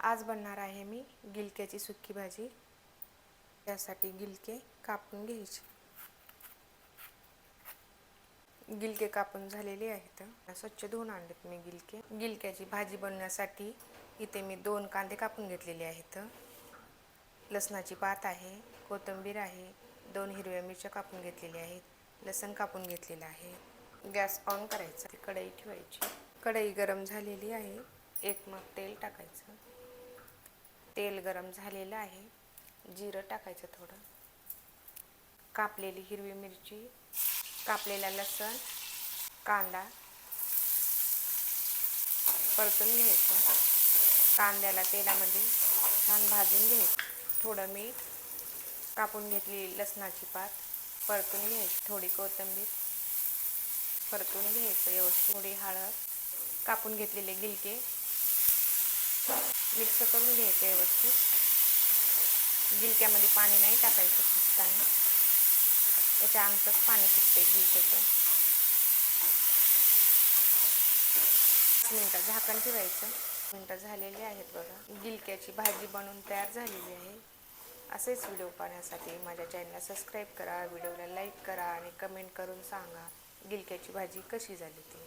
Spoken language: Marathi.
आज बनणार आहे मी गिलक्याची सुकी भाजी। त्यासाठी गिलके कापून घ्यायचे। गिलके कापून झालेले आहेत। स्वच्छ धुवून आणलेत मी गिलके। गिलक्याची भाजी बनवण्यासाठी इथे मी 2 कांदे कापून घेतलेले आहेत। लसणाची पात आहे, कोथिंबीर आहे, 2 हिरव्या मिरच्या कापून घेतलेल्या आहेत, लसूण कापून घेतलेला आहे। गॅस ऑन करायचा, कढई ठेवायची। कढई गरम झालेली आहे। एक मग तेल टाकायचं। तेल गरम झालेलं आहे। जिरं टाकायचं थोडं, कापलेली हिरवी मिरची, कापलेला लसूण, कांदा परतून घ्यायचा। कांद्याला तेलामध्ये छान भाजून घ्यायचं। थोडं मीठ, कापून घेतलेली लसणाची पात परतून घ्यायची। थोडी कोथिंबीर परतून घ्यायचं व्यवस्थित। थोडी हळद, कापून घेतलेले गिलके मिक्स करून घ्यायचे व्यवस्थित। गिलक्यामध्ये पाणी नाही टाकायचं शिजताना, याच्या अंगच पाणी सुटते गिलक्याचं। 5 मिनिटं झाकण ठेवायचं। मिनिटं झालेले आहेत बघा। गिलक्याची भाजी बनवून तयार झालेली आहे। असेच व्हिडिओ पाहण्यासाठी माझ्या चॅनलला सबस्क्राईब करा, व्हिडिओला लाईक करा आणि कमेंट करून सांगा गिलक्याची भाजी कशी झाली ती।